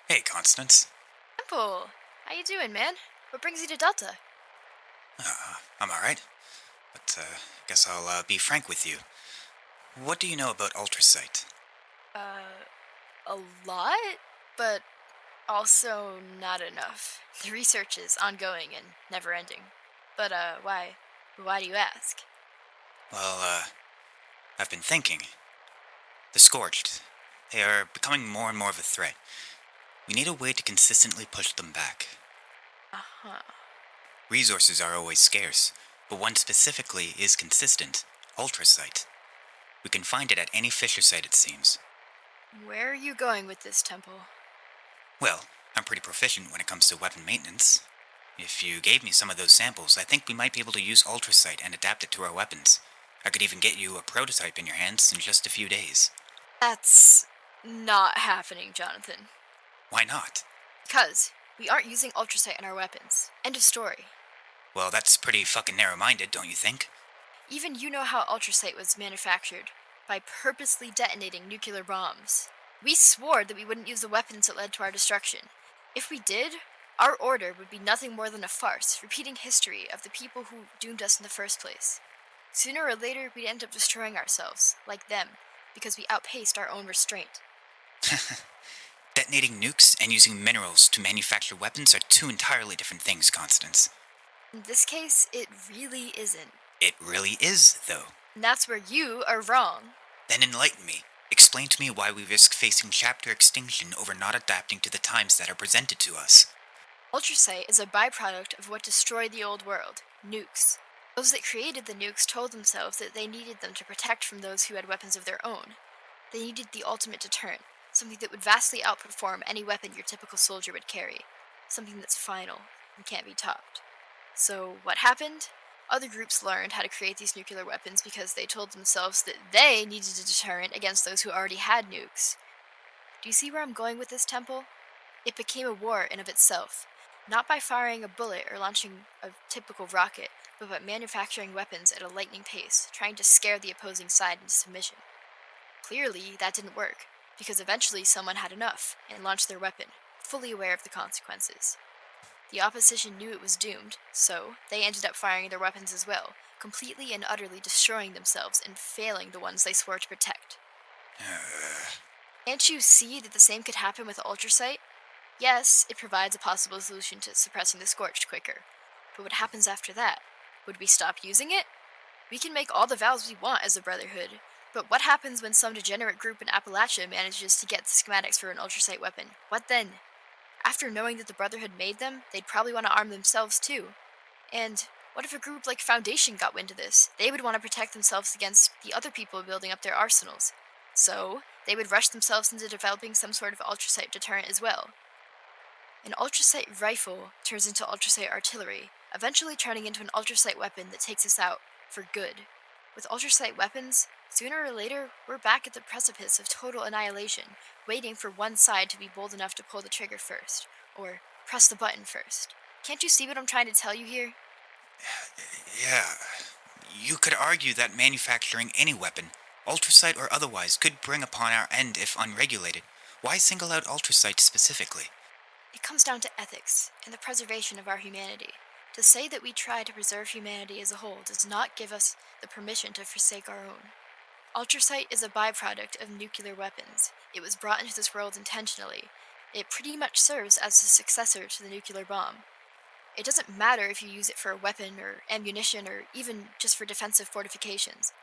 Hey, Constance. Temple, how you doing, man? What brings you to Delta? I'm alright, but guess I'll be frank with you. What do you know about Ultracite? Uh, a lot, but also not enough. The research is ongoing and never-ending. But, why? Why do you ask? Well, I've been thinking. The Scorched. They are becoming more and more of a threat. We need a way to consistently push them back. Uh-huh. Resources are always scarce, but one specifically is consistent. Ultracite. We can find it at any fissure site, it seems. Where are you going with this, Temple? Well, I'm pretty proficient when it comes to weapon maintenance. If you gave me some of those samples, I think we might be able to use Ultracite and adapt it to our weapons. I could even get you a prototype in your hands in just a few days. That's not happening, Jonathan. Why not? Because we aren't using ultracite in our weapons. End of story. Well, that's pretty fucking narrow-minded, don't you think? Even you know how ultracite was manufactured by purposely detonating nuclear bombs. We swore that we wouldn't use the weapons that led to our destruction. If we did, our order would be nothing more than a farce, repeating history of the people who doomed us in the first place. Sooner or later, we'd end up destroying ourselves, like them, because we outpaced our own restraint. Detonating nukes and using minerals to manufacture weapons are two entirely different things, Constance. In this case, it really isn't. It really is, though. And that's where you are wrong. Then enlighten me. Explain to me why we risk facing chapter extinction over not adapting to the times that are presented to us. Ultracite is a byproduct of what destroyed the old world, nukes. Those that created the nukes told themselves that they needed them to protect from those who had weapons of their own. They needed the ultimate deterrent, something that would vastly outperform any weapon your typical soldier would carry, something that's final and can't be topped. So, what happened? Other groups learned how to create these nuclear weapons because they told themselves that they needed a deterrent against those who already had nukes. Do you see where I'm going with this, Temple? It became a war in of itself, not by firing a bullet or launching a typical rocket, but by manufacturing weapons at a lightning pace, trying to scare the opposing side into submission. Clearly, that didn't work, because eventually someone had enough and launched their weapon, fully aware of the consequences. The opposition knew it was doomed, so they ended up firing their weapons as well, completely and utterly destroying themselves and failing the ones they swore to protect. Can't you see that the same could happen with Ultracite? Yes, it provides a possible solution to suppressing the Scorched quicker. But what happens after that? Would we stop using it? We can make all the vows we want as a Brotherhood, but what happens when some degenerate group in Appalachia manages to get the schematics for an Ultracite weapon? What then? After knowing that the Brotherhood made them, they'd probably want to arm themselves too. And what if a group like Foundation got wind of this? They would want to protect themselves against the other people building up their arsenals. So, they would rush themselves into developing some sort of ultracite deterrent as well. An ultracite rifle turns into ultracite artillery, eventually turning into an ultracite weapon that takes us out for good. With ultracite weapons, sooner or later, we're back at the precipice of total annihilation, waiting for one side to be bold enough to pull the trigger first, or press the button first. Can't you see what I'm trying to tell you here? Yeah. You could argue that manufacturing any weapon, ultracite or otherwise, could bring upon our end if unregulated. Why single out ultracite specifically? It comes down to ethics and the preservation of our humanity. To say that we try to preserve humanity as a whole does not give us the permission to forsake our own. Ultracite is a byproduct of nuclear weapons. It was brought into this world intentionally. It pretty much serves as the successor to the nuclear bomb. It doesn't matter if you use it for a weapon or ammunition or even just for defensive fortifications.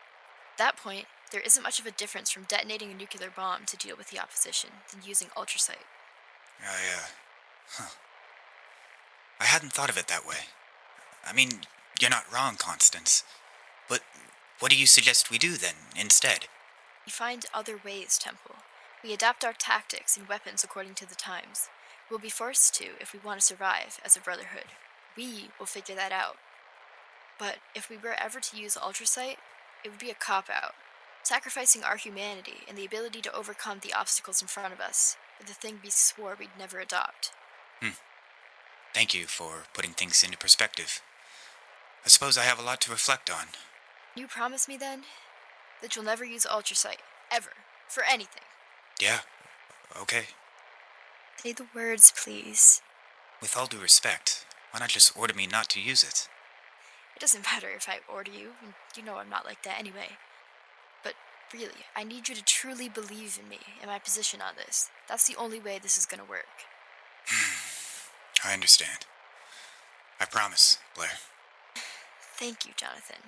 At that point, there isn't much of a difference from detonating a nuclear bomb to deal with the opposition than using ultracite. Huh. I hadn't thought of it that way. I mean, you're not wrong, Constance. But what do you suggest we do then, instead? We find other ways, Temple. We adapt our tactics and weapons according to the times. We'll be forced to if we want to survive as a Brotherhood. We will figure that out. But if we were ever to use ultracite, it would be a cop-out, sacrificing our humanity and the ability to overcome the obstacles in front of us for the thing we swore we'd never adopt. Hmm. Thank you for putting things into perspective. I suppose I have a lot to reflect on. You promise me then that you'll never use ultracite, ever, for anything. Yeah, okay. Say the words, please. With all due respect, why not just order me not to use it? It doesn't matter if I order you, and you know I'm not like that anyway. But really, I need you to truly believe in me and my position on this. That's the only way this is gonna work. I understand. I promise, Blair. Thank you, Jonathan.